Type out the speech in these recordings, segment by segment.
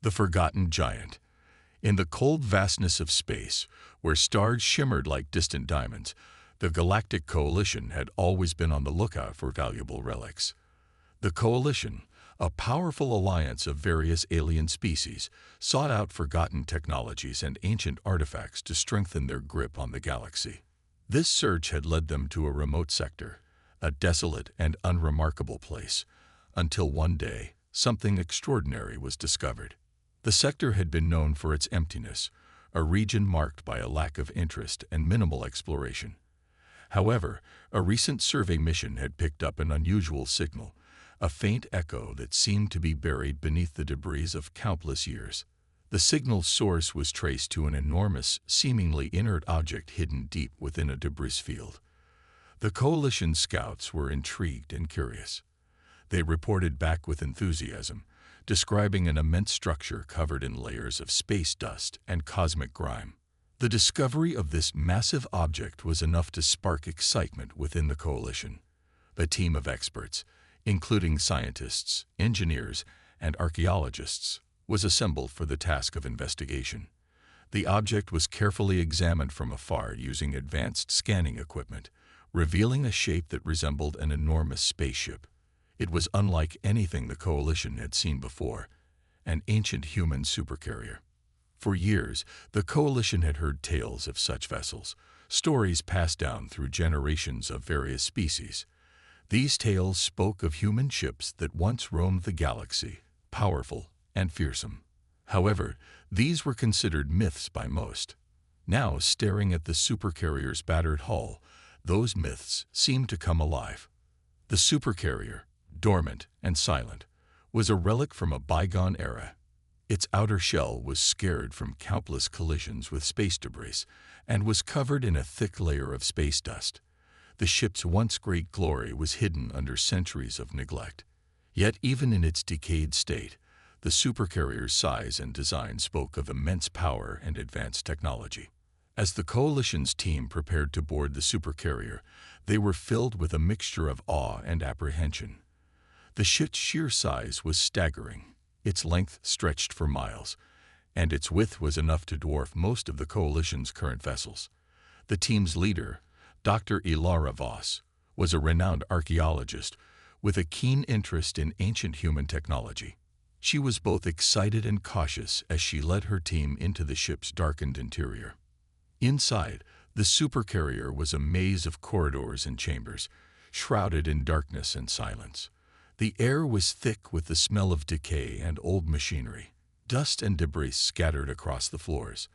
The Forgotten Giant. In the cold vastness of space, where stars shimmered like distant diamonds, the Galactic Coalition had always been on the lookout for valuable relics. The Coalition, a powerful alliance of various alien species, sought out forgotten technologies and ancient artifacts to strengthen their grip on the galaxy. This search had led them to a remote sector, a desolate and unremarkable place, until one day something extraordinary was discovered. The sector had been known for its emptiness, a region marked by a lack of interest and minimal exploration. However, a recent survey mission had picked up an unusual signal, a faint echo that seemed to be buried beneath the debris of countless years. The signal's source was traced to an enormous, seemingly inert object hidden deep within a debris field. The Coalition scouts were intrigued and curious. They reported back with enthusiasm, describing an immense structure covered in layers of space dust and cosmic grime. The discovery of this massive object was enough to spark excitement within the Coalition. A team of experts, including scientists, engineers, and archaeologists, was assembled for the task of investigation. The object was carefully examined from afar using advanced scanning equipment, revealing a shape that resembled an enormous spaceship. It was unlike anything the Coalition had seen before, an ancient human supercarrier. For years, the Coalition had heard tales of such vessels, stories passed down through generations of various species. These tales spoke of human ships that once roamed the galaxy, powerful and fearsome. However, these were considered myths by most. Now, staring at the supercarrier's battered hull, those myths seemed to come alive. The supercarrier, dormant and silent, was a relic from a bygone era. Its outer shell was scarred from countless collisions with space debris and was covered in a thick layer of space dust. The ship's once great glory was hidden under centuries of neglect. Yet even in its decayed state, the supercarrier's size and design spoke of immense power and advanced technology. As the Coalition's team prepared to board the supercarrier, they were filled with a mixture of awe and apprehension. The ship's sheer size was staggering. Its length stretched for miles, and its width was enough to dwarf most of the Coalition's current vessels. The team's leader, Dr. Ilara Voss, was a renowned archaeologist with a keen interest in ancient human technology. She was both excited and cautious as she led her team into the ship's darkened interior. Inside, the supercarrier was a maze of corridors and chambers, shrouded in darkness and silence. The air was thick with the smell of decay and old machinery. Dust and debris scattered across the floors,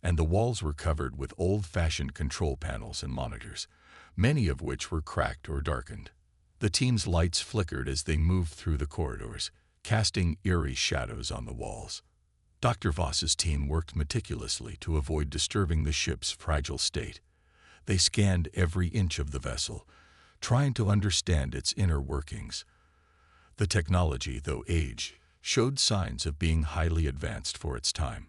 and the walls were covered with old-fashioned control panels and monitors, many of which were cracked or darkened. The team's lights flickered as they moved through the corridors, casting eerie shadows on the walls. Dr. Voss's team worked meticulously to avoid disturbing the ship's fragile state. They scanned every inch of the vessel, trying to understand its inner workings. The technology, though aged, showed signs of being highly advanced for its time.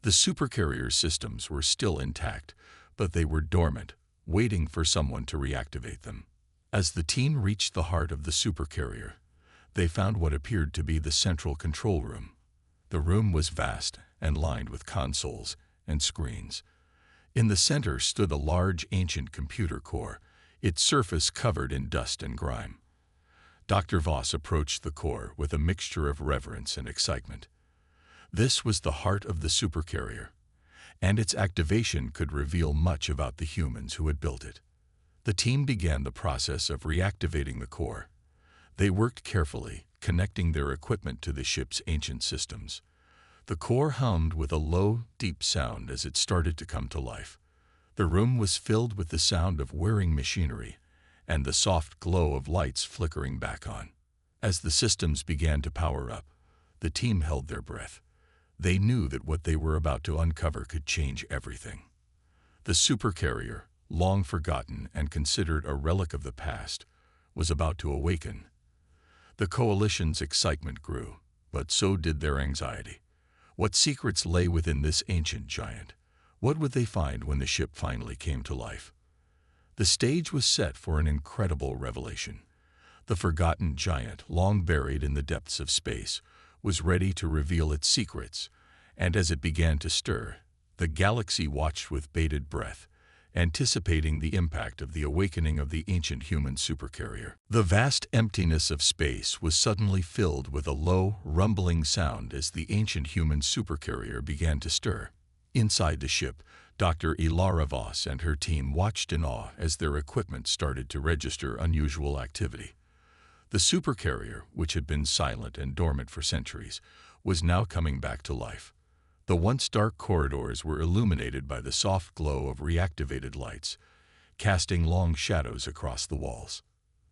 The supercarrier's systems were still intact, but they were dormant, waiting for someone to reactivate them. As the team reached the heart of the supercarrier, they found what appeared to be the central control room. The room was vast and lined with consoles and screens. In the center stood a large ancient computer core, its surface covered in dust and grime. Dr. Voss approached the core with a mixture of reverence and excitement. This was the heart of the supercarrier, and its activation could reveal much about the humans who had built it. The team began the process of reactivating the core. They worked carefully, connecting their equipment to the ship's ancient systems. The core hummed with a low, deep sound as it started to come to life. The room was filled with the sound of whirring machinery and the soft glow of lights flickering back on. As the systems began to power up, the team held their breath. They knew that what they were about to uncover could change everything. The supercarrier, long forgotten and considered a relic of the past, was about to awaken. The Coalition's excitement grew, but so did their anxiety. What secrets lay within this ancient giant? What would they find when the ship finally came to life? The stage was set for an incredible revelation. The forgotten giant, long buried in the depths of space, was ready to reveal its secrets, and as it began to stir, the galaxy watched with bated breath, anticipating the impact of the awakening of the ancient human supercarrier. The vast emptiness of space was suddenly filled with a low, rumbling sound as the ancient human supercarrier began to stir. Inside the ship, Dr. Ilara Voss and her team watched in awe as their equipment started to register unusual activity. The supercarrier, which had been silent and dormant for centuries, was now coming back to life. The once dark corridors were illuminated by the soft glow of reactivated lights, casting long shadows across the walls.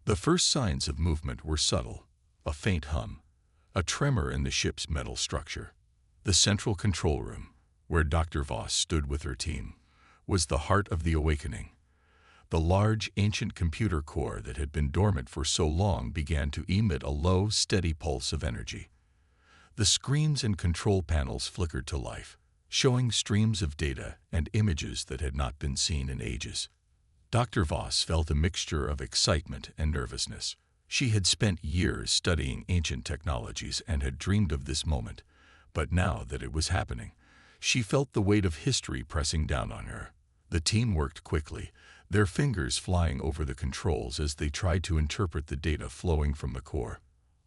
The first signs of movement were subtle, a faint hum, a tremor in the ship's metal structure. The central control room, where Dr. Voss stood with her team, was the heart of the awakening. The large, ancient computer core that had been dormant for so long began to emit a low, steady pulse of energy. The screens and control panels flickered to life, showing streams of data and images that had not been seen in ages. Dr. Voss felt a mixture of excitement and nervousness. She had spent years studying ancient technologies and had dreamed of this moment, but now that it was happening, she felt the weight of history pressing down on her. The team worked quickly, their fingers flying over the controls as they tried to interpret the data flowing from the core.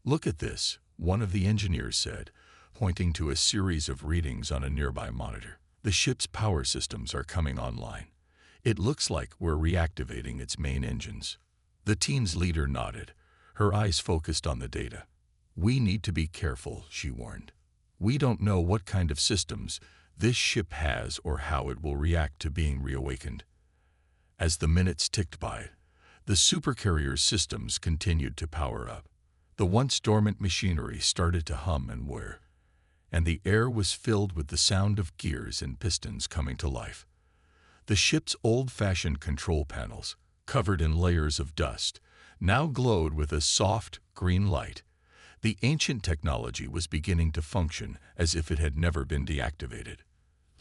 "Look at this," one of the engineers said, pointing to a series of readings on a nearby monitor. "The ship's power systems are coming online. It looks like we're reactivating its main engines." The team's leader nodded, her eyes focused on the data. "We need to be careful," she warned. "We don't know what kind of systems this ship has or how it will react to being reawakened." As the minutes ticked by, the supercarrier's systems continued to power up. The once dormant machinery started to hum and whir, and the air was filled with the sound of gears and pistons coming to life. The ship's old-fashioned control panels, covered in layers of dust, now glowed with a soft, green light. The ancient technology was beginning to function as if it had never been deactivated.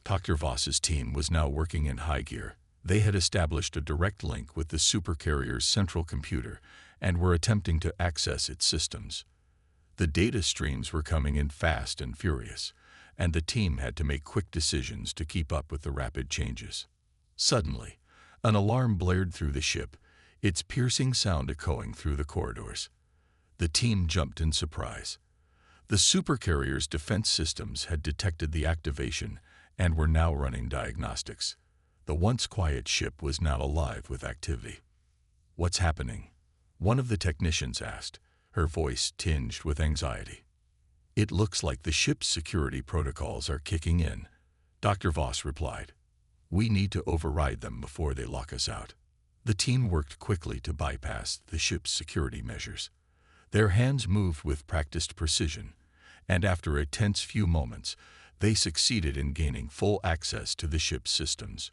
Dr. Voss's team was now working in high gear. They had established a direct link with the supercarrier's central computer and were attempting to access its systems. The data streams were coming in fast and furious, and the team had to make quick decisions to keep up with the rapid changes. Suddenly, an alarm blared through the ship, its piercing sound echoing through the corridors. The team jumped in surprise. The supercarrier's defense systems had detected the activation and were now running diagnostics. The once quiet ship was now alive with activity. "What's happening?" one of the technicians asked, her voice tinged with anxiety. "It looks like the ship's security protocols are kicking in," Dr. Voss replied. "We need to override them before they lock us out." The team worked quickly to bypass the ship's security measures. Their hands moved with practiced precision, and after a tense few moments, they succeeded in gaining full access to the ship's systems.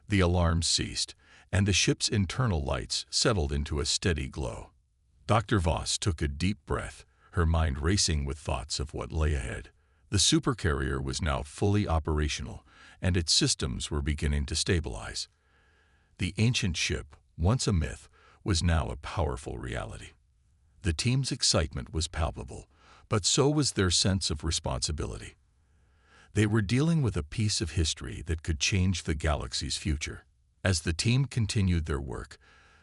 The alarms ceased, and the ship's internal lights settled into a steady glow. Dr. Voss took a deep breath, her mind racing with thoughts of what lay ahead. The supercarrier was now fully operational, and its systems were beginning to stabilize. The ancient ship, once a myth, was now a powerful reality. The team's excitement was palpable, but so was their sense of responsibility. They were dealing with a piece of history that could change the galaxy's future. As the team continued their work,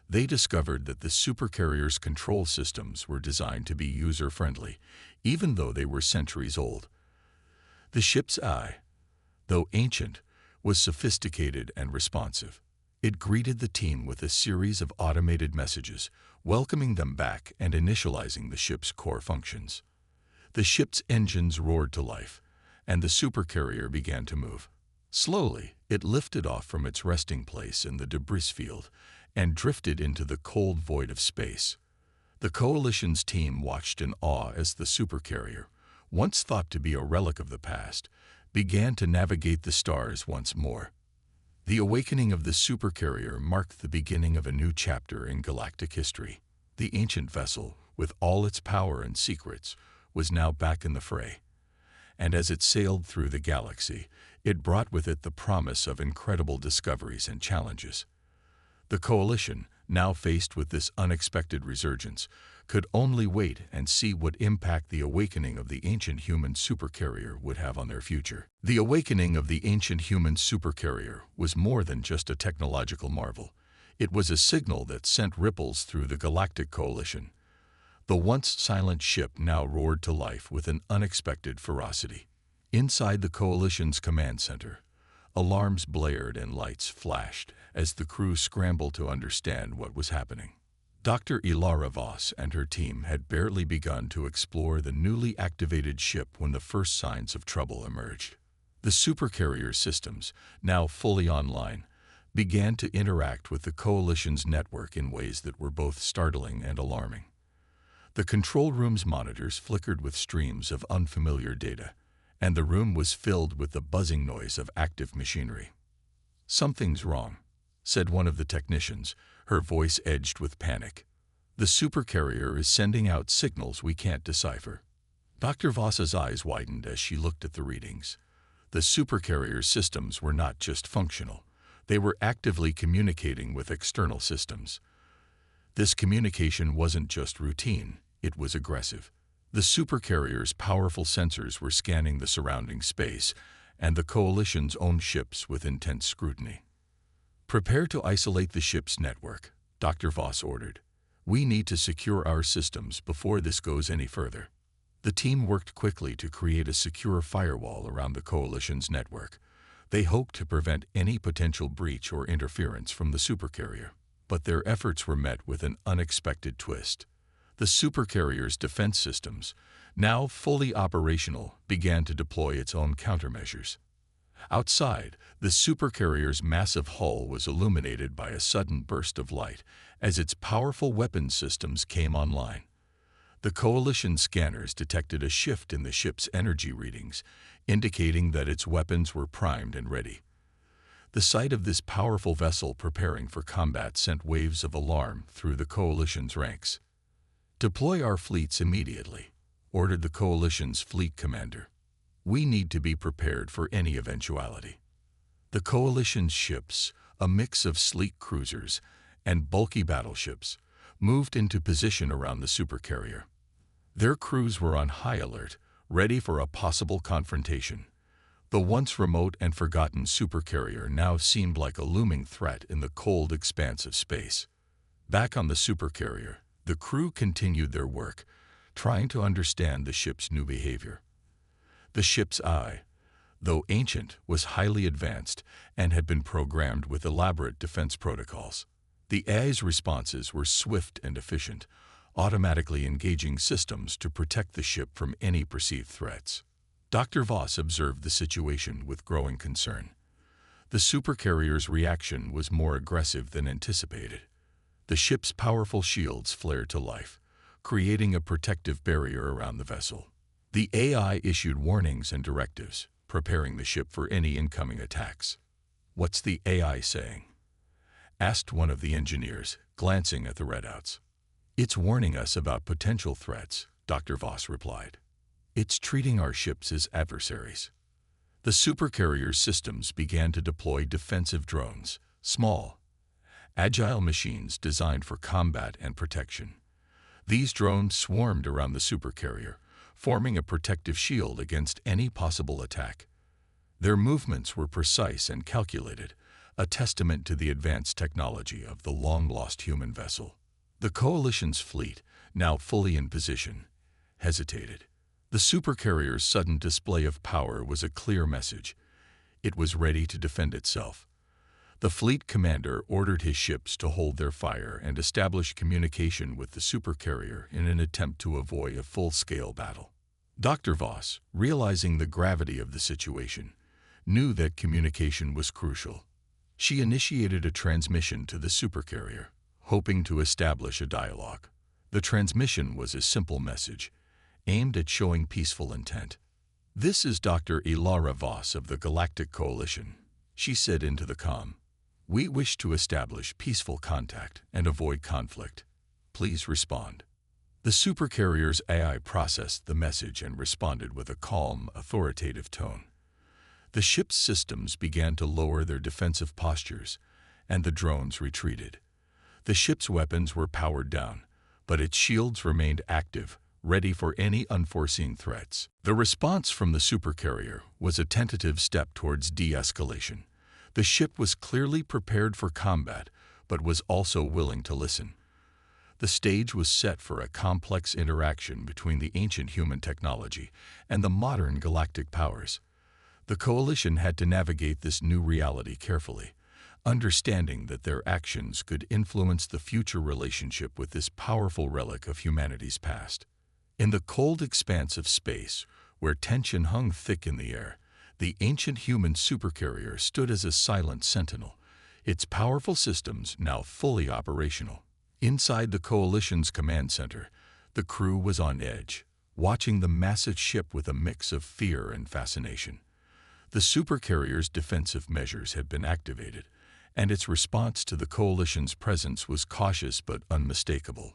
they discovered that the supercarrier's control systems were designed to be user-friendly, even though they were centuries old. The ship's eye, though ancient, was sophisticated and responsive. It greeted the team with a series of automated messages, welcoming them back and initializing the ship's core functions. The ship's engines roared to life, and the supercarrier began to move. Slowly, it lifted off from its resting place in the debris field and drifted into the cold void of space. The Coalition's team watched in awe as the supercarrier, once thought to be a relic of the past, began to navigate the stars once more. The awakening of the supercarrier marked the beginning of a new chapter in galactic history. The ancient vessel, with all its power and secrets, was now back in the fray. And as it sailed through the galaxy, it brought with it the promise of incredible discoveries and challenges. The Coalition, now faced with this unexpected resurgence, could only wait and see what impact the awakening of the ancient human supercarrier would have on their future. The awakening of the ancient human supercarrier was more than just a technological marvel. It was a signal that sent ripples through the Galactic Coalition. The once silent ship now roared to life with an unexpected ferocity. Inside the Coalition's command center, alarms blared and lights flashed as the crew scrambled to understand what was happening. Dr. Ilara Voss and her team had barely begun to explore the newly activated ship when the first signs of trouble emerged. The supercarrier systems, now fully online, began to interact with the Coalition's network in ways that were both startling and alarming. The control room's monitors flickered with streams of unfamiliar data, and the room was filled with the buzzing noise of active machinery. "Something's wrong," said one of the technicians, her voice edged with panic. "The supercarrier is sending out signals we can't decipher." Dr. Voss's eyes widened as she looked at the readings. The supercarrier systems were not just functional. They were actively communicating with external systems. This communication wasn't just routine, it was aggressive. The supercarrier's powerful sensors were scanning the surrounding space and the Coalition's own ships with intense scrutiny. "Prepare to isolate the ship's network," Dr. Voss ordered. "We need to secure our systems before this goes any further." The team worked quickly to create a secure firewall around the Coalition's network. They hoped to prevent any potential breach or interference from the supercarrier. But their efforts were met with an unexpected twist. The supercarrier's defense systems, now fully operational, began to deploy its own countermeasures. Outside, the supercarrier's massive hull was illuminated by a sudden burst of light as its powerful weapons systems came online. The Coalition scanners detected a shift in the ship's energy readings, indicating that its weapons were primed and ready. The sight of this powerful vessel preparing for combat sent waves of alarm through the Coalition's ranks. "Deploy our fleets immediately," ordered the Coalition's fleet commander. "We need to be prepared for any eventuality." The Coalition's ships, a mix of sleek cruisers and bulky battleships, moved into position around the supercarrier. Their crews were on high alert, ready for a possible confrontation. The once remote and forgotten supercarrier now seemed like a looming threat in the cold expanse of space. Back on the supercarrier, the crew continued their work, trying to understand the ship's new behavior. The ship's AI, though ancient, was highly advanced and had been programmed with elaborate defense protocols. The AI's responses were swift and efficient, automatically engaging systems to protect the ship from any perceived threats. Dr. Voss observed the situation with growing concern. The supercarrier's reaction was more aggressive than anticipated. The ship's powerful shields flared to life, creating a protective barrier around the vessel. The AI issued warnings and directives, preparing the ship for any incoming attacks. "What's the AI saying?" asked one of the engineers, glancing at the readouts. "It's warning us about potential threats," Dr. Voss replied. "It's treating our ships as adversaries." The supercarrier's systems began to deploy defensive drones, small, agile machines designed for combat and protection. These drones swarmed around the supercarrier, forming a protective shield against any possible attack. Their movements were precise and calculated, a testament to the advanced technology of the long-lost human vessel. The Coalition's fleet, now fully in position, hesitated. The supercarrier's sudden display of power was a clear message. It was ready to defend itself. The fleet commander ordered his ships to hold their fire and establish communication with the supercarrier in an attempt to avoid a full-scale battle. Dr. Voss, realizing the gravity of the situation, knew that communication was crucial. She initiated a transmission to the supercarrier, hoping to establish a dialogue. The transmission was a simple message, aimed at showing peaceful intent. "This is Dr. Ilara Voss of the Galactic Coalition," she said into the comm. "We wish to establish peaceful contact and avoid conflict. Please respond." The supercarrier's AI processed the message and responded with a calm, authoritative tone. The ship's systems began to lower their defensive postures, and the drones retreated. The ship's weapons were powered down, but its shields remained active, ready for any unforeseen threats. The response from the supercarrier was a tentative step towards de-escalation. The ship was clearly prepared for combat, but was also willing to listen. The stage was set for a complex interaction between the ancient human technology and the modern galactic powers. The Coalition had to navigate this new reality carefully, understanding that their actions could influence the future relationship with this powerful relic of humanity's past. In the cold expanse of space, where tension hung thick in the air, the ancient human supercarrier stood as a silent sentinel, its powerful systems now fully operational. Inside the Coalition's command center, the crew was on edge, watching the massive ship with a mix of fear and fascination. The supercarrier's defensive measures had been activated, and its response to the Coalition's presence was cautious but unmistakable.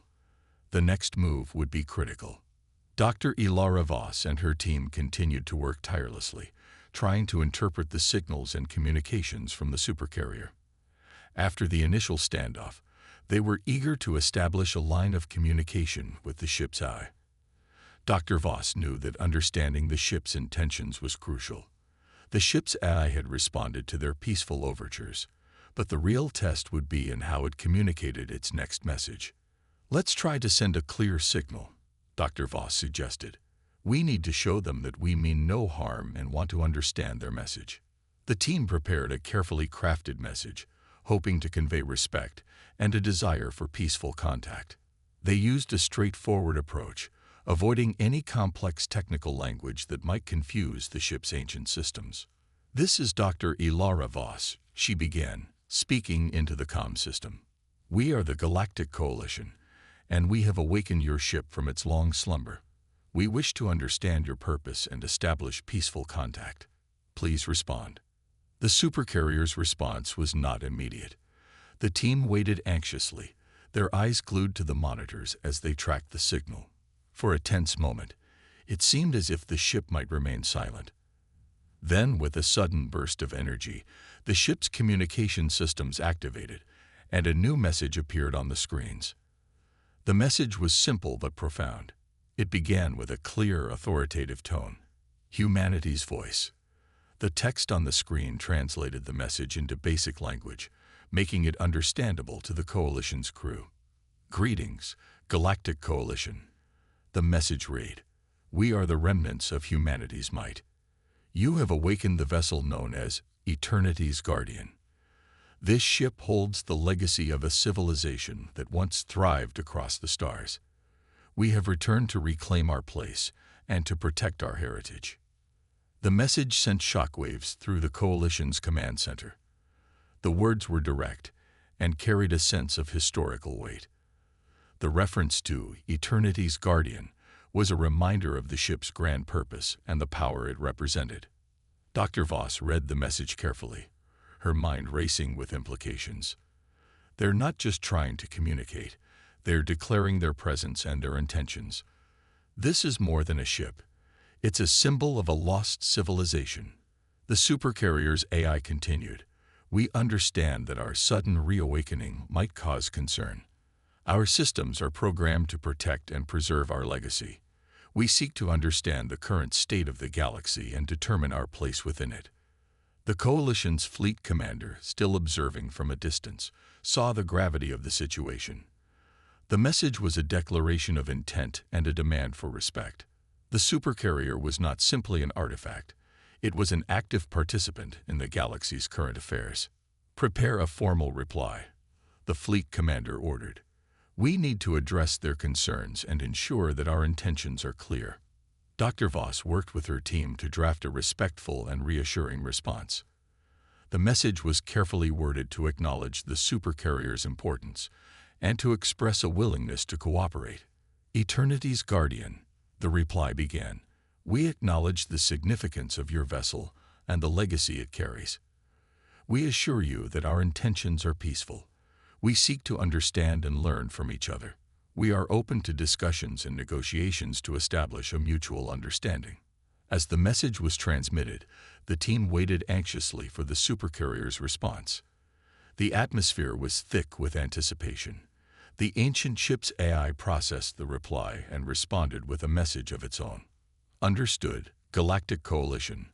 The next move would be critical. Dr. Ilara Voss and her team continued to work tirelessly, trying to interpret the signals and communications from the supercarrier. After the initial standoff, they were eager to establish a line of communication with the ship's eye. Dr. Voss knew that understanding the ship's intentions was crucial. The ship's eye had responded to their peaceful overtures, but the real test would be in how it communicated its next message. "Let's try to send a clear signal," Dr. Voss suggested. "We need to show them that we mean no harm and want to understand their message." The team prepared a carefully crafted message, hoping to convey respect and a desire for peaceful contact. They used a straightforward approach, avoiding any complex technical language that might confuse the ship's ancient systems. "This is Dr. Ilara Voss," she began, speaking into the comm system. "We are the Galactic Coalition, and we have awakened your ship from its long slumber. We wish to understand your purpose and establish peaceful contact. Please respond." The supercarrier's response was not immediate. The team waited anxiously, their eyes glued to the monitors as they tracked the signal. For a tense moment, it seemed as if the ship might remain silent. Then, with a sudden burst of energy, the ship's communication systems activated, and a new message appeared on the screens. The message was simple but profound. It began with a clear, authoritative tone. "Humanity's voice." The text on the screen translated the message into basic language, making it understandable to the Coalition's crew. "Greetings, Galactic Coalition." The message read, "We are the remnants of humanity's might. You have awakened the vessel known as Eternity's Guardian. This ship holds the legacy of a civilization that once thrived across the stars. We have returned to reclaim our place and to protect our heritage." The message sent shockwaves through the Coalition's command center. The words were direct and carried a sense of historical weight. The reference to Eternity's Guardian was a reminder of the ship's grand purpose and the power it represented. Dr. Voss read the message carefully, her mind racing with implications. They're not just trying to communicate, they're declaring their presence and their intentions. This is more than a ship. It's a symbol of a lost civilization. The supercarrier's AI continued. "We understand that our sudden reawakening might cause concern. Our systems are programmed to protect and preserve our legacy. We seek to understand the current state of the galaxy and determine our place within it." The Coalition's fleet commander, still observing from a distance, saw the gravity of the situation. The message was a declaration of intent and a demand for respect. The supercarrier was not simply an artifact. It was an active participant in the galaxy's current affairs. "Prepare a formal reply," the fleet commander ordered. "We need to address their concerns and ensure that our intentions are clear." Dr. Voss worked with her team to draft a respectful and reassuring response. The message was carefully worded to acknowledge the supercarrier's importance and to express a willingness to cooperate. "Eternity's Guardian," the reply began, "we acknowledge the significance of your vessel and the legacy it carries. We assure you that our intentions are peaceful. We seek to understand and learn from each other. We are open to discussions and negotiations to establish a mutual understanding." As the message was transmitted, the team waited anxiously for the supercarrier's response. The atmosphere was thick with anticipation. The ancient ship's AI processed the reply and responded with a message of its own. Understood, Galactic Coalition,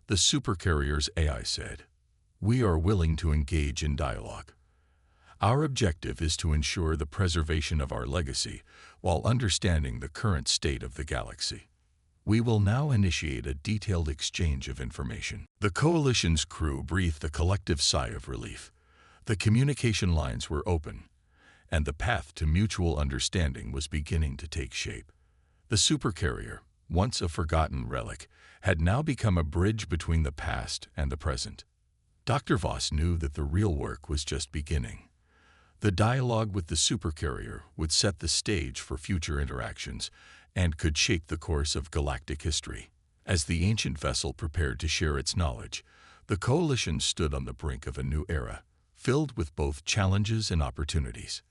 the Supercarrier's AI said. We are willing to engage in dialogue. Our objective is to ensure the preservation of our legacy while understanding the current state of the galaxy. We will now initiate a detailed exchange of information. The Coalition's crew breathed a collective sigh of relief. The communication lines were open, and the path to mutual understanding was beginning to take shape. The Supercarrier, once a forgotten relic, had now become a bridge between the past and the present. Dr. Voss knew that the real work was just beginning. The dialogue with the Supercarrier would set the stage for future interactions and could shape the course of galactic history. As the ancient vessel prepared to share its knowledge, the Coalition stood on the brink of a new era, filled with both challenges and opportunities.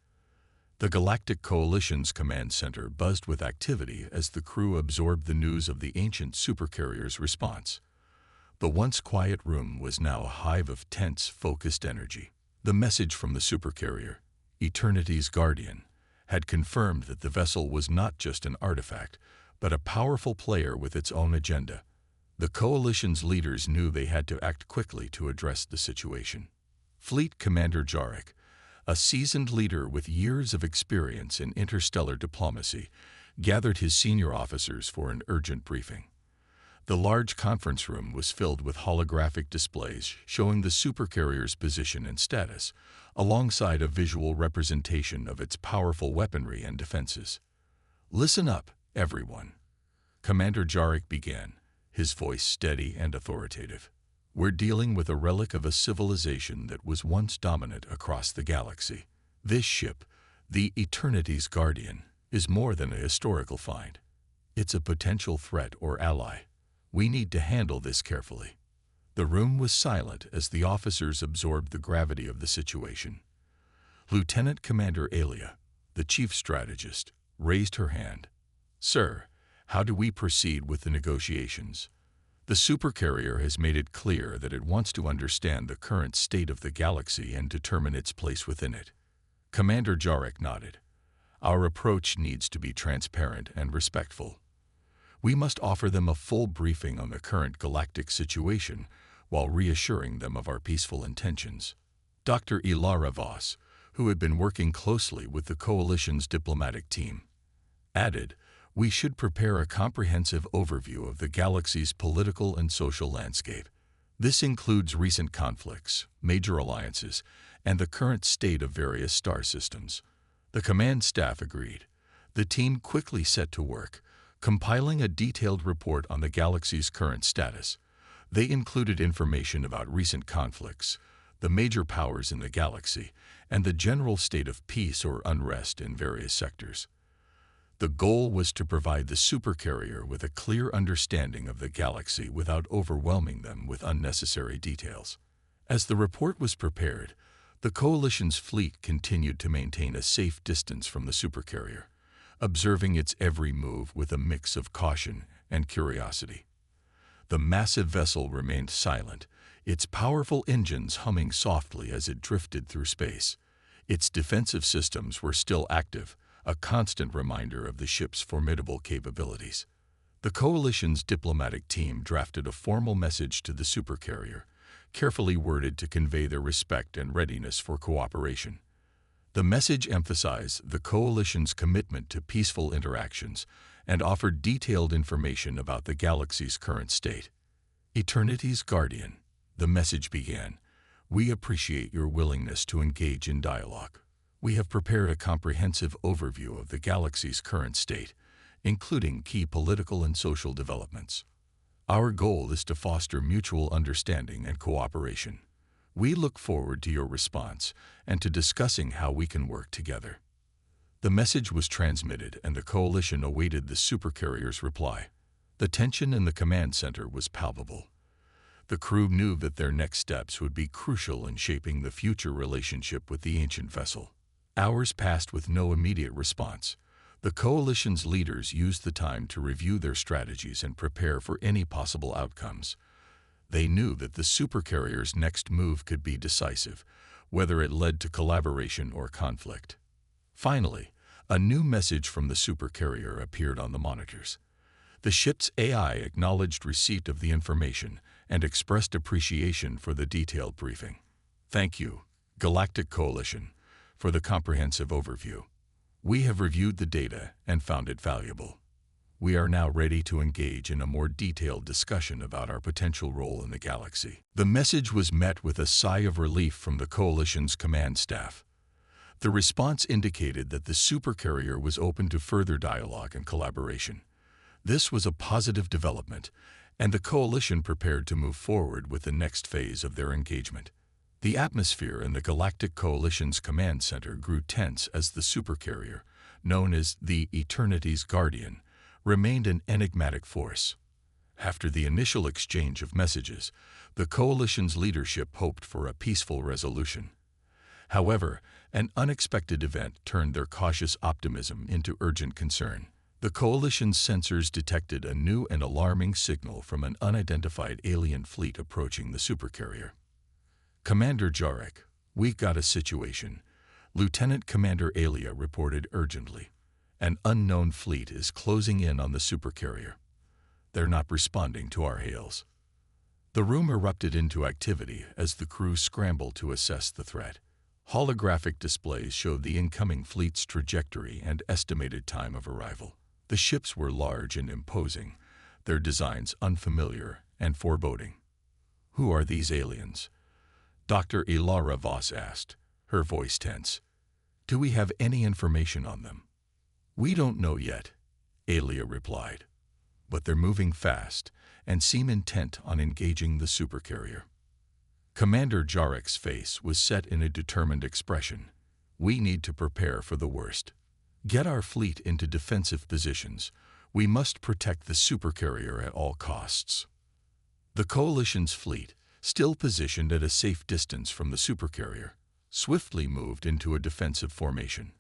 The Galactic Coalition's command center buzzed with activity as the crew absorbed the news of the ancient Supercarrier's response. The once quiet room was now a hive of tense, focused energy. The message from the Supercarrier, Eternity's Guardian, had confirmed that the vessel was not just an artifact, but a powerful player with its own agenda. The Coalition's leaders knew they had to act quickly to address the situation. Fleet Commander Jarek, a seasoned leader with years of experience in interstellar diplomacy, gathered his senior officers for an urgent briefing. The large conference room was filled with holographic displays showing the Supercarrier's position and status, alongside a visual representation of its powerful weaponry and defenses. Listen up, everyone. Commander Jarek began, his voice steady and authoritative. We're dealing with a relic of a civilization that was once dominant across the galaxy. This ship, the Eternity's Guardian, is more than a historical find. It's a potential threat or ally. We need to handle this carefully. The room was silent as the officers absorbed the gravity of the situation. Lieutenant Commander Alia, the chief strategist, raised her hand. Sir, how do we proceed with the negotiations? The Supercarrier has made it clear that it wants to understand the current state of the galaxy and determine its place within it. Commander Jarek nodded. Our approach needs to be transparent and respectful. We must offer them a full briefing on the current galactic situation while reassuring them of our peaceful intentions. Dr. Ilara Voss, who had been working closely with the Coalition's diplomatic team, added, we should prepare a comprehensive overview of the galaxy's political and social landscape. This includes recent conflicts, major alliances, and the current state of various star systems. The command staff agreed. The team quickly set to work, compiling a detailed report on the galaxy's current status. They included information about recent conflicts, the major powers in the galaxy, and the general state of peace or unrest in various sectors. The goal was to provide the Supercarrier with a clear understanding of the galaxy without overwhelming them with unnecessary details. As the report was prepared, the Coalition's fleet continued to maintain a safe distance from the Supercarrier, observing its every move with a mix of caution and curiosity. The massive vessel remained silent, its powerful engines humming softly as it drifted through space. Its defensive systems were still active, a constant reminder of the ship's formidable capabilities. The Coalition's diplomatic team drafted a formal message to the Supercarrier, carefully worded to convey their respect and readiness for cooperation. The message emphasized the Coalition's commitment to peaceful interactions and offered detailed information about the galaxy's current state. Eternity's Guardian, the message began, we appreciate your willingness to engage in dialogue. We have prepared a comprehensive overview of the galaxy's current state, including key political and social developments. Our goal is to foster mutual understanding and cooperation. We look forward to your response and to discussing how we can work together. The message was transmitted and the Coalition awaited the Supercarrier's reply. The tension in the command center was palpable. The crew knew that their next steps would be crucial in shaping the future relationship with the ancient vessel. Hours passed with no immediate response. The Coalition's leaders used the time to review their strategies and prepare for any possible outcomes. They knew that the Supercarrier's next move could be decisive, whether it led to collaboration or conflict. Finally, a new message from the supercarrier appeared on the monitors. The ship's AI acknowledged receipt of the information and expressed appreciation for the detailed briefing. "Thank you, Galactic Coalition, for the comprehensive overview. We have reviewed the data and found it valuable. We are now ready to engage in a more detailed discussion about our potential role in the galaxy." The message was met with a sigh of relief from the Coalition's command staff. The response indicated that the supercarrier was open to further dialogue and collaboration. This was a positive development, and the Coalition prepared to move forward with the next phase of their engagement. The atmosphere in the Galactic Coalition's command center grew tense as the supercarrier, known as the Eternity's Guardian, remained an enigmatic force. After the initial exchange of messages, the Coalition's leadership hoped for a peaceful resolution. However, an unexpected event turned their cautious optimism into urgent concern. The Coalition's sensors detected a new and alarming signal from an unidentified alien fleet approaching the supercarrier. "Commander Jarek, we've got a situation," Lieutenant Commander Alia reported urgently. "An unknown fleet is closing in on the supercarrier. They're not responding to our hails." The room erupted into activity as the crew scrambled to assess the threat. Holographic displays showed the incoming fleet's trajectory and estimated time of arrival. The ships were large and imposing, their designs unfamiliar and foreboding. "Who are these aliens?" Dr. Ilara Voss asked, her voice tense. "Do we have any information on them?" "We don't know yet," Alia replied. "But they're moving fast and seem intent on engaging the supercarrier." Commander Jarek's face was set in a determined expression. "We need to prepare for the worst. Get our fleet into defensive positions. We must protect the supercarrier at all costs." The Coalition's fleet, still positioned at a safe distance from the supercarrier, swiftly moved into a defensive formation.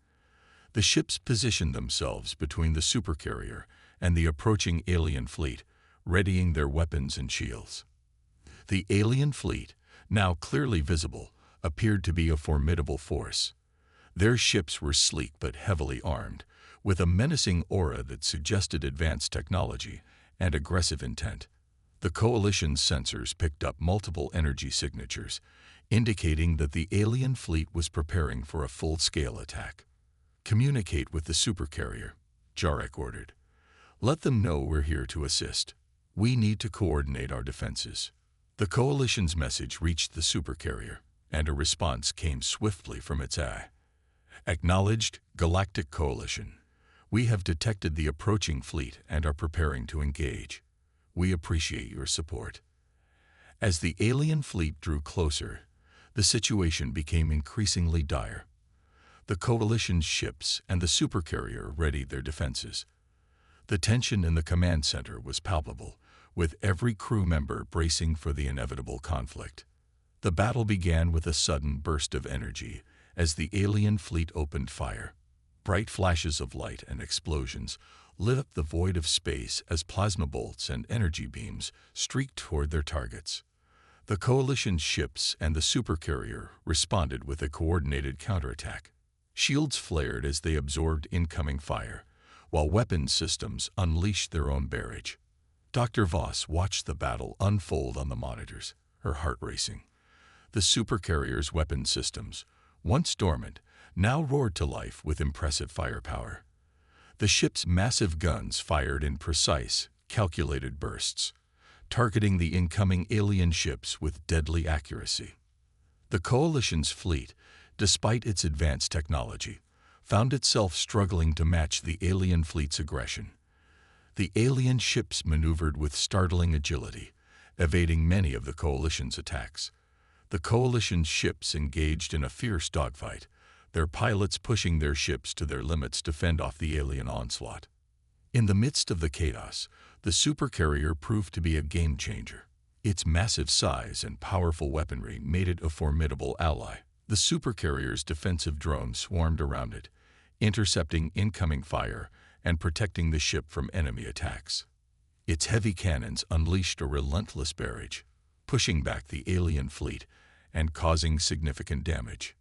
The ships positioned themselves between the supercarrier and the approaching alien fleet, readying their weapons and shields. The alien fleet, now clearly visible, appeared to be a formidable force. Their ships were sleek but heavily armed, with a menacing aura that suggested advanced technology and aggressive intent. The Coalition's sensors picked up multiple energy signatures, indicating that the alien fleet was preparing for a full-scale attack. "Communicate with the supercarrier," Jarek ordered. "Let them know we're here to assist. We need to coordinate our defenses." The Coalition's message reached the supercarrier, and a response came swiftly from its eye. "Acknowledged, Galactic Coalition. We have detected the approaching fleet and are preparing to engage. We appreciate your support." As the alien fleet drew closer, the situation became increasingly dire. The Coalition's ships and the supercarrier readied their defenses. The tension in the command center was palpable, with every crew member bracing for the inevitable conflict. The battle began with a sudden burst of energy as the alien fleet opened fire. Bright flashes of light and explosions lit up the void of space as plasma bolts and energy beams streaked toward their targets. The Coalition's ships and the supercarrier responded with a coordinated counterattack. Shields flared as they absorbed incoming fire, while weapons systems unleashed their own barrage. Dr. Voss watched the battle unfold on the monitors, her heart racing. The supercarrier's weapon systems, once dormant, now roared to life with impressive firepower. The ship's massive guns fired in precise, calculated bursts, targeting the incoming alien ships with deadly accuracy. The Coalition's fleet, despite its advanced technology, found itself struggling to match the alien fleet's aggression. The alien ships maneuvered with startling agility, evading many of the Coalition's attacks. The Coalition's ships engaged in a fierce dogfight, their pilots pushing their ships to their limits to fend off the alien onslaught. In the midst of the chaos, the supercarrier proved to be a game-changer. Its massive size and powerful weaponry made it a formidable ally. The supercarrier's defensive drones swarmed around it, intercepting incoming fire and protecting the ship from enemy attacks. Its heavy cannons unleashed a relentless barrage, pushing back the alien fleet and causing significant damage.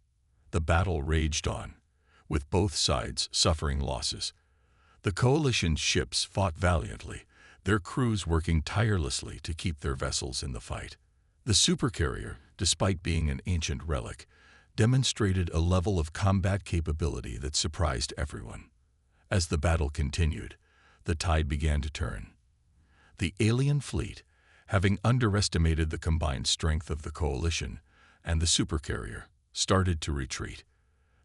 The battle raged on, with both sides suffering losses. The coalition ships fought valiantly, their crews working tirelessly to keep their vessels in the fight. The supercarrier, despite being an ancient relic, demonstrated a level of combat capability that surprised everyone. As the battle continued, the tide began to turn. The alien fleet, having underestimated the combined strength of the coalition and the supercarrier, started to retreat.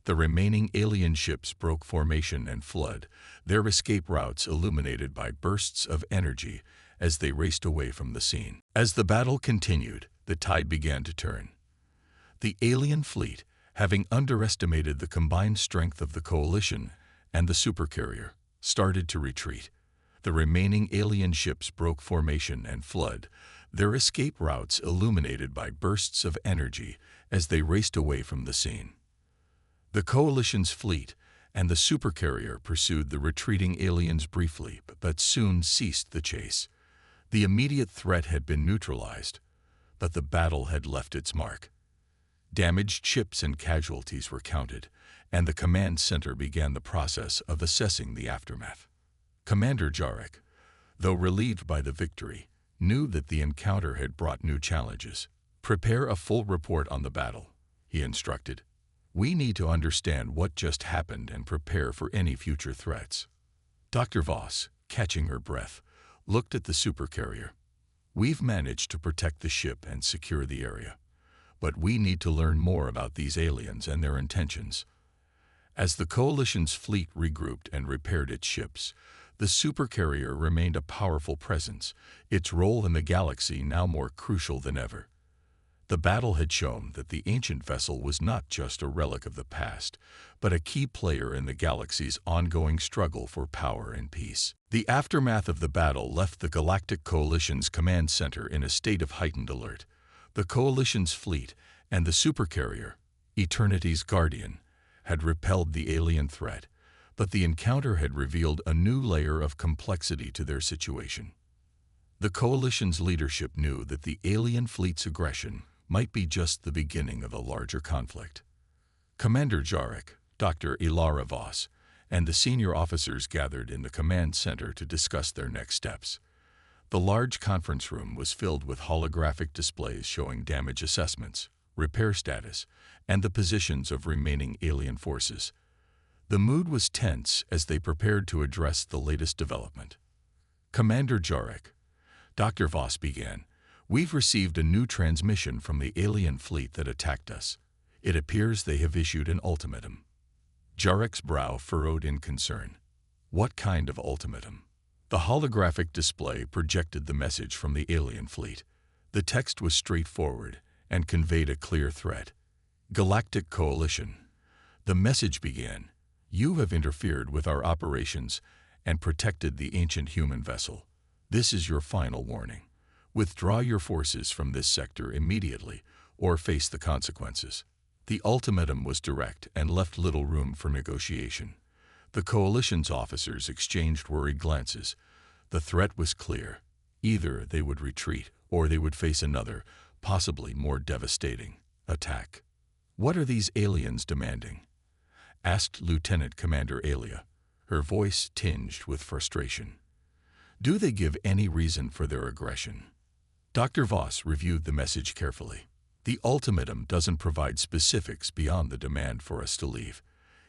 The remaining alien ships broke formation and fled, their escape routes illuminated by bursts of energy as they raced away from the scene. As the battle continued, the tide began to turn. The alien fleet, having underestimated the combined strength of the coalition and the supercarrier, started to retreat. The remaining alien ships broke formation and fled, their escape routes illuminated by bursts of energy as they raced away from the scene. The coalition's fleet and the supercarrier pursued the retreating aliens briefly, but soon ceased the chase. The immediate threat had been neutralized, but the battle had left its mark. Damaged ships and casualties were counted, and the command center began the process of assessing the aftermath. Commander Jarek, though relieved by the victory, knew that the encounter had brought new challenges. "Prepare a full report on the battle," he instructed. "We need to understand what just happened and prepare for any future threats." Dr. Voss, catching her breath, looked at the supercarrier. "We've managed to protect the ship and secure the area, but we need to learn more about these aliens and their intentions." As the coalition's fleet regrouped and repaired its ships, the supercarrier remained a powerful presence, its role in the galaxy now more crucial than ever. The battle had shown that the ancient vessel was not just a relic of the past, but a key player in the galaxy's ongoing struggle for power and peace. The aftermath of the battle left the Galactic Coalition's command center in a state of heightened alert. The Coalition's fleet and the supercarrier, Eternity's Guardian, had repelled the alien threat, but the encounter had revealed a new layer of complexity to their situation. The Coalition's leadership knew that the alien fleet's aggression might be just the beginning of a larger conflict. Commander Jarek, Dr. Ilara Voss, and the senior officers gathered in the command center to discuss their next steps. The large conference room was filled with holographic displays showing damage assessments, repair status, and the positions of remaining alien forces. The mood was tense as they prepared to address the latest development. "Commander Jarek," Dr. Voss began, "we've received a new transmission from the alien fleet that attacked us. It appears they have issued an ultimatum." Jarek's brow furrowed in concern. "What kind of ultimatum?" The holographic display projected the message from the alien fleet. The text was straightforward and conveyed a clear threat. "Galactic Coalition." The message began, "You have interfered with our operations and protected the ancient human vessel. This is your final warning. Withdraw your forces from this sector immediately or face the consequences." The ultimatum was direct and left little room for negotiation. The coalition's officers exchanged worried glances. The threat was clear. Either they would retreat or they would face another, possibly more devastating, attack. "What are these aliens demanding?" asked Lieutenant Commander Alia, her voice tinged with frustration. "Do they give any reason for their aggression?" Dr. Voss reviewed the message carefully. "The ultimatum doesn't provide specifics beyond the demand for us to leave.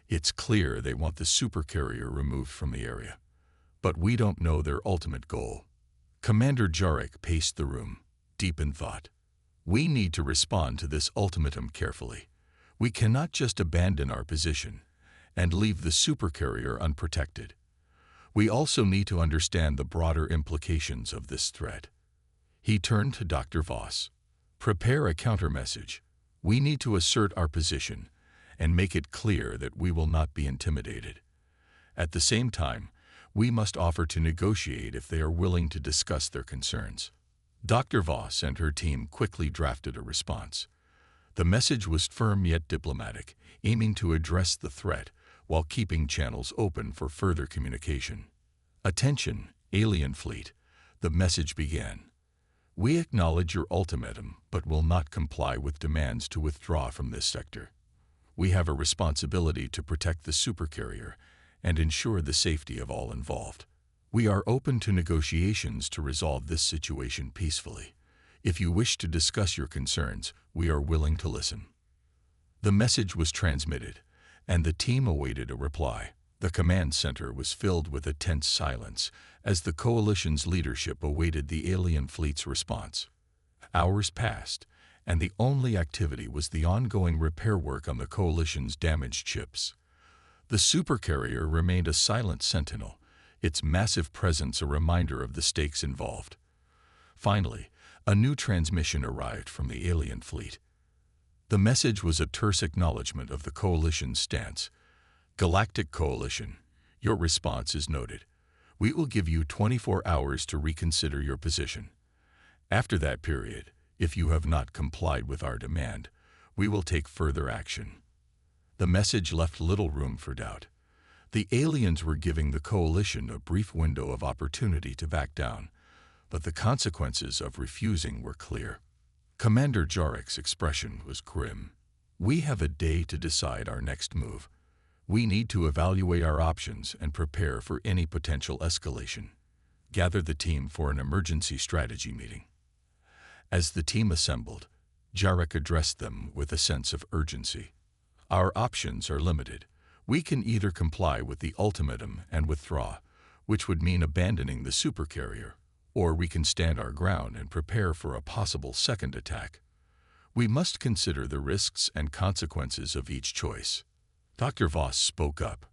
It's clear they want the supercarrier removed from the area. But we don't know their ultimate goal." Commander Jarek paced the room, deep in thought. "We need to respond to this ultimatum carefully. We cannot just abandon our position and leave the supercarrier unprotected. We also need to understand the broader implications of this threat." He turned to Dr. Voss. "Prepare a counter-message. We need to assert our position and make it clear that we will not be intimidated. At the same time, we must offer to negotiate if they are willing to discuss their concerns." Dr. Voss and her team quickly drafted a response. The message was firm yet diplomatic, aiming to address the threat while keeping channels open for further communication. "Attention, alien fleet," the message began. We acknowledge your ultimatum, but will not comply with demands to withdraw from this sector. We have a responsibility to protect the supercarrier and ensure the safety of all involved. We are open to negotiations to resolve this situation peacefully. If you wish to discuss your concerns, we are willing to listen." The message was transmitted, and the team awaited a reply. The command center was filled with a tense silence as the coalition's leadership awaited the alien fleet's response. Hours passed, and the only activity was the ongoing repair work on the coalition's damaged ships. The supercarrier remained a silent sentinel, its massive presence a reminder of the stakes involved. Finally, a new transmission arrived from the alien fleet. The message was a terse acknowledgement of the coalition's stance. "Galactic Coalition, your response is noted. We will give you 24 hours to reconsider your position. After that period, if you have not complied with our demand, we will take further action." The message left little room for doubt. The aliens were giving the coalition a brief window of opportunity to back down, but the consequences of refusing were clear. Commander Jarek's expression was grim. "We have a day to decide our next move. We need to evaluate our options and prepare for any potential escalation. Gather the team for an emergency strategy meeting." As the team assembled, Jarek addressed them with a sense of urgency. "Our options are limited. We can either comply with the ultimatum and withdraw, which would mean abandoning the supercarrier, or we can stand our ground and prepare for a possible second attack. We must consider the risks and consequences of each choice." Dr. Voss spoke up,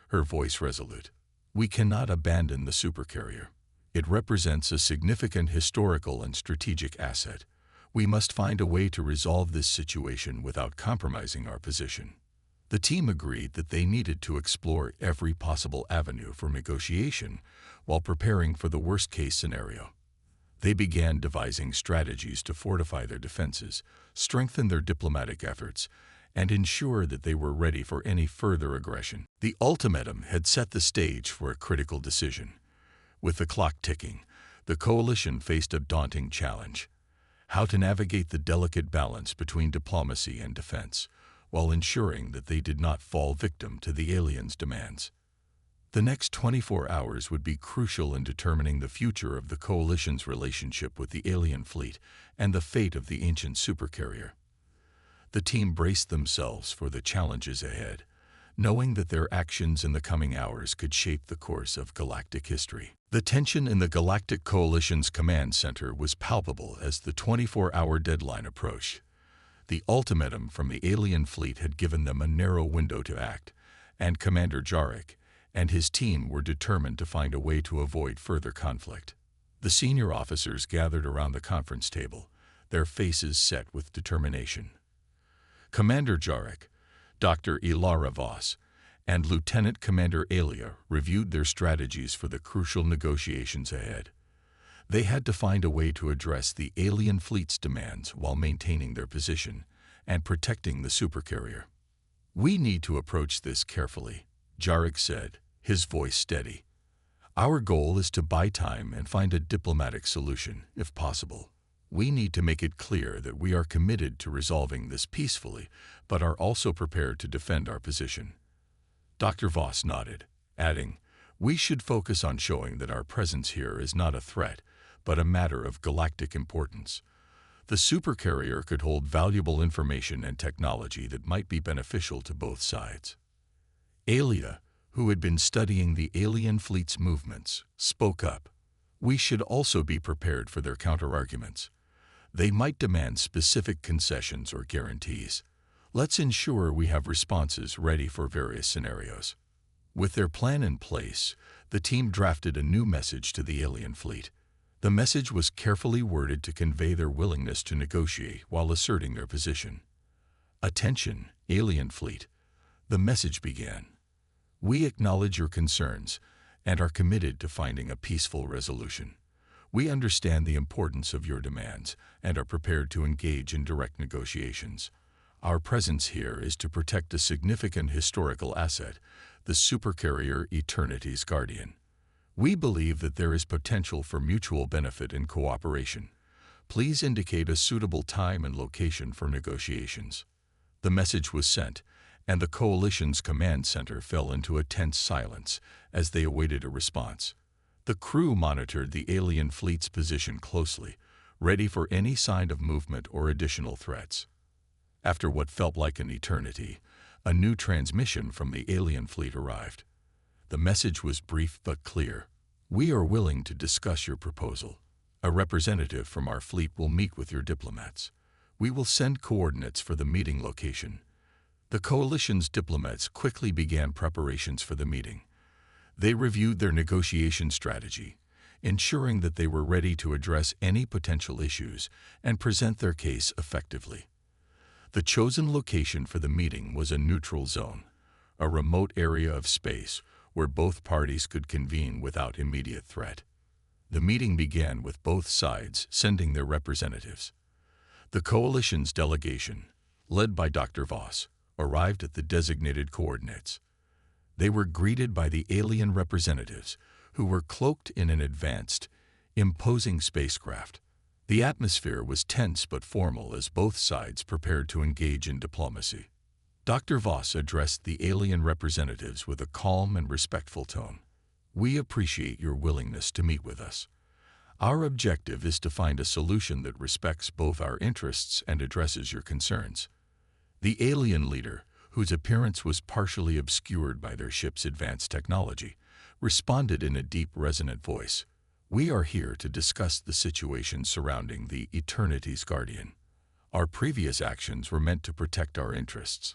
her voice resolute. "We cannot abandon the supercarrier. It represents a significant historical and strategic asset. We must find a way to resolve this situation without compromising our position." The team agreed that they needed to explore every possible avenue for negotiation while preparing for the worst-case scenario. They began devising strategies to fortify their defenses, strengthen their diplomatic efforts, and ensure that they were ready for any further aggression. The ultimatum had set the stage for a critical decision. With the clock ticking, the coalition faced a daunting challenge: how to navigate the delicate balance between diplomacy and defense, while ensuring that they did not fall victim to the aliens' demands. The next 24 hours would be crucial in determining the future of the coalition's relationship with the alien fleet and the fate of the ancient supercarrier. The team braced themselves for the challenges ahead, knowing that their actions in the coming hours could shape the course of galactic history. The tension in the Galactic Coalition's command center was palpable as the 24-hour deadline approached. The ultimatum from the alien fleet had given them a narrow window to act, and Commander Jarek and his team were determined to find a way to avoid further conflict. The senior officers gathered around the conference table, their faces set with determination. Commander Jarek, Dr. Ilara Voss, and Lieutenant Commander Alia reviewed their strategies for the crucial negotiations ahead. They had to find a way to address the alien fleet's demands while maintaining their position and protecting the supercarrier. "We need to approach this carefully," Jarek said, his voice steady. "Our goal is to buy time and find a diplomatic solution, if possible. We need to make it clear that we are committed to resolving this peacefully, but are also prepared to defend our position." Dr. Voss nodded, adding, "We should focus on showing that our presence here is not a threat, but a matter of galactic importance. The supercarrier could hold valuable information and technology that might be beneficial to both sides." Alia, who had been studying the alien fleet's movements, spoke up. "We should also be prepared for their counterarguments. They might demand specific concessions or guarantees. Let's ensure we have responses ready for various scenarios." With their plan in place, the team drafted a new message to the alien fleet. The message was carefully worded to convey their willingness to negotiate while asserting their position. "Attention, alien fleet," the message began. "We acknowledge your concerns and are committed to finding a peaceful resolution. We understand the importance of your demands and are prepared to engage in direct negotiations. Our presence here is to protect a significant historical asset, the supercarrier Eternity's Guardian. We believe that there is potential for mutual benefit and cooperation, Please indicate a suitable time and location for negotiations. The message was sent, and the coalition's command center fell into a tense silence as they awaited a response. The crew monitored the alien fleet's position closely, ready for any sign of movement or additional threats. After what felt like an eternity, a new transmission from the alien fleet arrived. The message was brief but clear. "We are willing to discuss your proposal. A representative from our fleet will meet with your diplomats. We will send coordinates for the meeting location." The coalition's diplomats quickly began preparations for the meeting. They reviewed their negotiation strategy, ensuring that they were ready to address any potential issues and present their case effectively. The chosen location for the meeting was a neutral zone, a remote area of space where both parties could convene without immediate threat. The meeting began with both sides sending their representatives. The coalition's delegation, led by Dr. Voss, arrived at the designated coordinates. They were greeted by the alien representatives, who were cloaked in an advanced, imposing spacecraft. The atmosphere was tense but formal as both sides prepared to engage in diplomacy. Dr. Voss addressed the alien representatives with a calm and respectful tone. "We appreciate your willingness to meet with us. Our objective is to find a solution that respects both our interests and addresses your concerns." The alien leader, whose appearance was partially obscured by their ship's advanced technology, responded in a deep, resonant voice. "We are here to discuss the situation surrounding the Eternity's Guardian. Our previous actions were meant to protect our interests.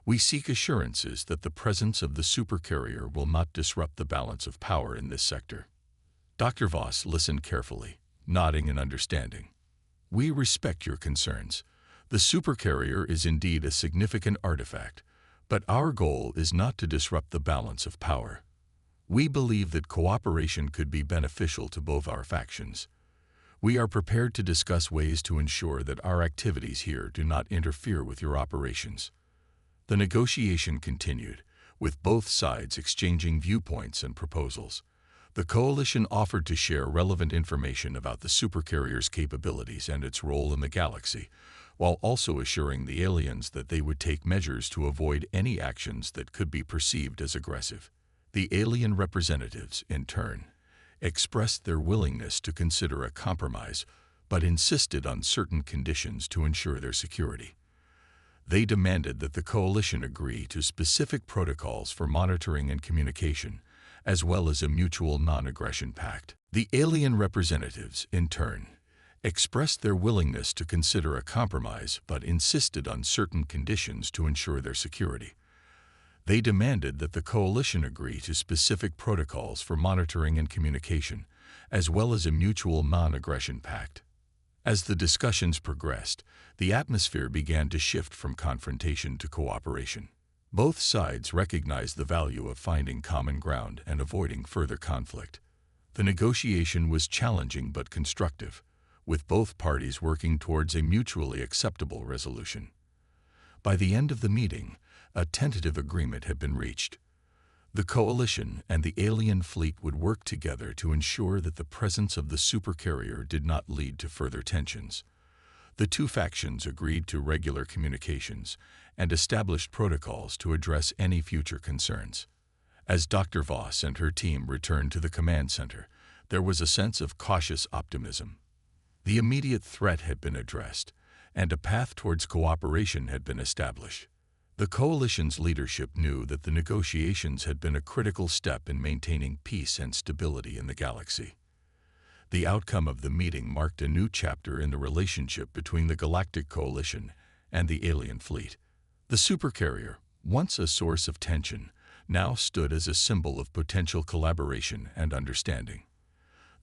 We seek assurances that the presence of the supercarrier will not disrupt the balance of power in this sector." Dr. Voss listened carefully, nodding in understanding. "We respect your concerns. The supercarrier is indeed a significant artifact, but our goal is not to disrupt the balance of power. We believe that cooperation could be beneficial to both our factions. We are prepared to discuss ways to ensure that our activities here do not interfere with your operations." The negotiation continued, with both sides exchanging viewpoints and proposals. The coalition offered to share relevant information about the supercarrier's capabilities and its role in the galaxy, while also assuring the aliens that they would take measures to avoid any actions that could be perceived as aggressive. The alien representatives, in turn, expressed their willingness to consider a compromise, but insisted on certain conditions to ensure their security. They demanded that the coalition agree to specific protocols for monitoring and communication, as well as a mutual non-aggression pact. The alien representatives, in turn, expressed their willingness to consider a compromise but insisted on certain conditions to ensure their security. They demanded that the coalition agree to specific protocols for monitoring and communication, as well as a mutual non-aggression pact. As the discussions progressed, the atmosphere began to shift from confrontation to cooperation. Both sides recognized the value of finding common ground and avoiding further conflict. The negotiation was challenging but constructive, with both parties working towards a mutually acceptable resolution. By the end of the meeting, a tentative agreement had been reached. The coalition and the alien fleet would work together to ensure that the presence of the supercarrier did not lead to further tensions. The two factions agreed to regular communications and established protocols to address any future concerns. As Dr. Voss and her team returned to the command center, there was a sense of cautious optimism. The immediate threat had been addressed, and a path towards cooperation had been established. The coalition's leadership knew that the negotiations had been a critical step in maintaining peace and stability in the galaxy. The outcome of the meeting marked a new chapter in the relationship between the Galactic Coalition and the alien fleet. The supercarrier, once a source of tension, now stood as a symbol of potential collaboration and understanding.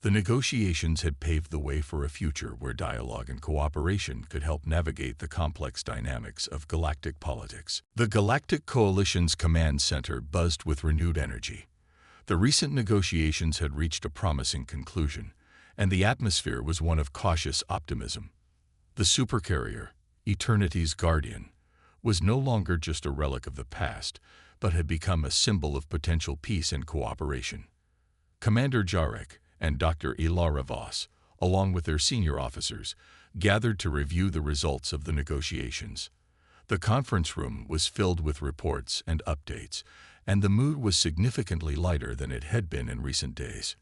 The negotiations had paved the way for a future where dialogue and cooperation could help navigate the complex dynamics of galactic politics. The Galactic Coalition's command center buzzed with renewed energy. The recent negotiations had reached a promising conclusion, and the atmosphere was one of cautious optimism. The supercarrier, Eternity's Guardian, was no longer just a relic of the past, but had become a symbol of potential peace and cooperation. Commander Jarek and Dr. Ilara Voss, along with their senior officers, gathered to review the results of the negotiations. The conference room was filled with reports and updates, and the mood was significantly lighter than it had been in recent days.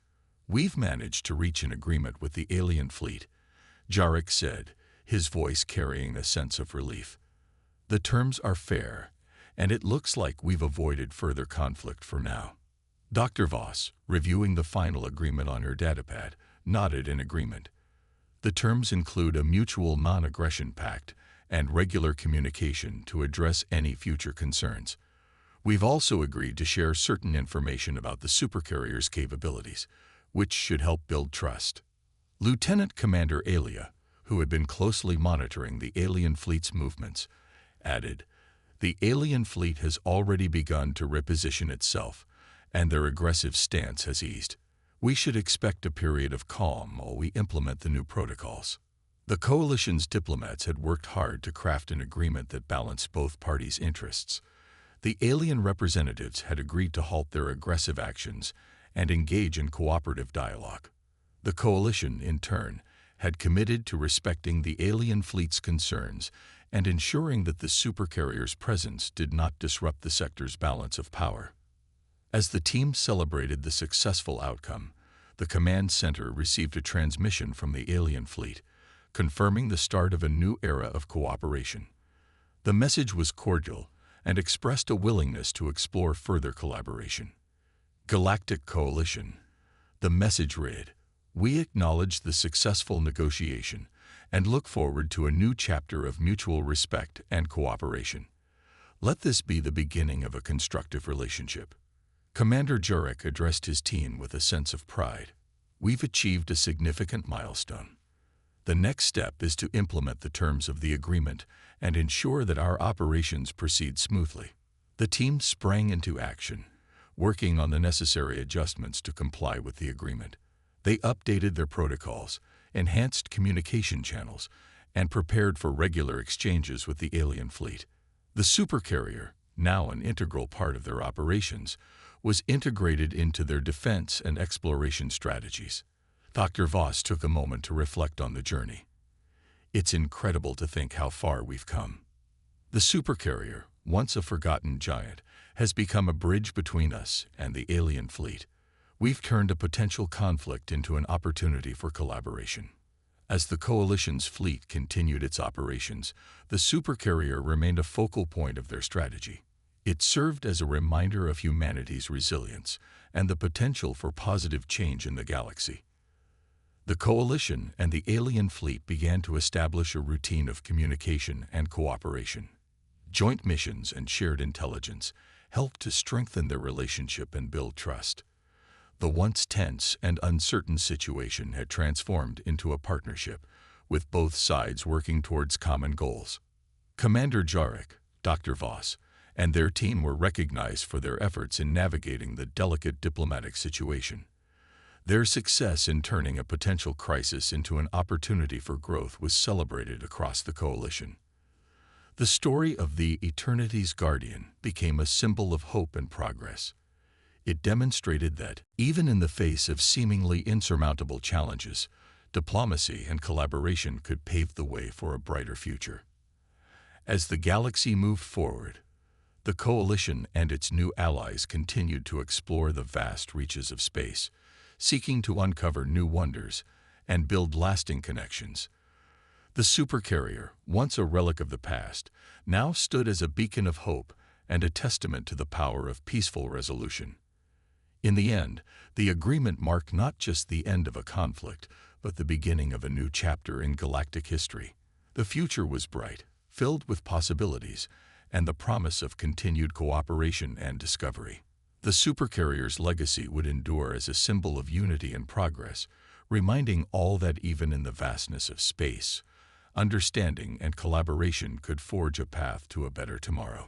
"We've managed to reach an agreement with the alien fleet," Jarek said, his voice carrying a sense of relief. "The terms are fair, and it looks like we've avoided further conflict for now." Dr. Voss, reviewing the final agreement on her datapad, nodded in agreement. "The terms include a mutual non-aggression pact and regular communication to address any future concerns. We've also agreed to share certain information about the supercarrier's capabilities, which should help build trust." Lieutenant Commander Alia, who had been closely monitoring the alien fleet's movements, added, "The alien fleet has already begun to reposition itself, and their aggressive stance has eased. We should expect a period of calm while we implement the new protocols." The coalition's diplomats had worked hard to craft an agreement that balanced both parties' interests. The alien representatives had agreed to halt their aggressive actions and engage in cooperative dialogue. The coalition, in turn, had committed to respecting the alien fleet's concerns and ensuring that the supercarrier's presence did not disrupt the sector's balance of power. As the team celebrated the successful outcome, the command center received a transmission from the alien fleet, confirming the start of a new era of cooperation. The message was cordial and expressed a willingness to explore further collaboration. Galactic Coalition. The message read, "We acknowledge the successful negotiation and look forward to a new chapter of mutual respect and cooperation. Let this be the beginning of a constructive relationship." Commander Jurek addressed his team with a sense of pride. "We've achieved a significant milestone. The next step is to implement the terms of the agreement and ensure that our operations proceed smoothly." The team sprang into action, working on the necessary adjustments to comply with the agreement. They updated their protocols, enhanced communication channels, and prepared for regular exchanges with the alien fleet. The supercarrier, now an integral part of their operations, was integrated into their defense and exploration strategies. Dr. Voss took a moment to reflect on the journey. "It's incredible to think how far we've come. The supercarrier, once a forgotten giant, has become a bridge between us and the alien fleet. We've turned a potential conflict into an opportunity for collaboration." As the coalition's fleet continued its operations, the supercarrier remained a focal point of their strategy. It served as a reminder of humanity's resilience and the potential for positive change in the galaxy. The coalition and the alien fleet began to establish a routine of communication and cooperation. Joint missions and shared intelligence helped to strengthen their relationship and build trust. The once tense and uncertain situation had transformed into a partnership, with both sides working towards common goals. Commander Jarek, Dr. Voss, and their team were recognized for their efforts in navigating the delicate diplomatic situation. Their success in turning a potential crisis into an opportunity for growth was celebrated across the coalition. The story of the Eternity's Guardian became a symbol of hope and progress. It demonstrated that, even in the face of seemingly insurmountable challenges, diplomacy and collaboration could pave the way for a brighter future. As the galaxy moved forward, the coalition and its new allies continued to explore the vast reaches of space, seeking to uncover new wonders and build lasting connections. The supercarrier, once a relic of the past, now stood as a beacon of hope and a testament to the power of peaceful resolution. In the end, the agreement marked not just the end of a conflict, but the beginning of a new chapter in galactic history. The future was bright, filled with possibilities, and the promise of continued cooperation and discovery. The supercarrier's legacy would endure as a symbol of unity and progress, reminding all that even in the vastness of space, understanding and collaboration could forge a path to a better tomorrow.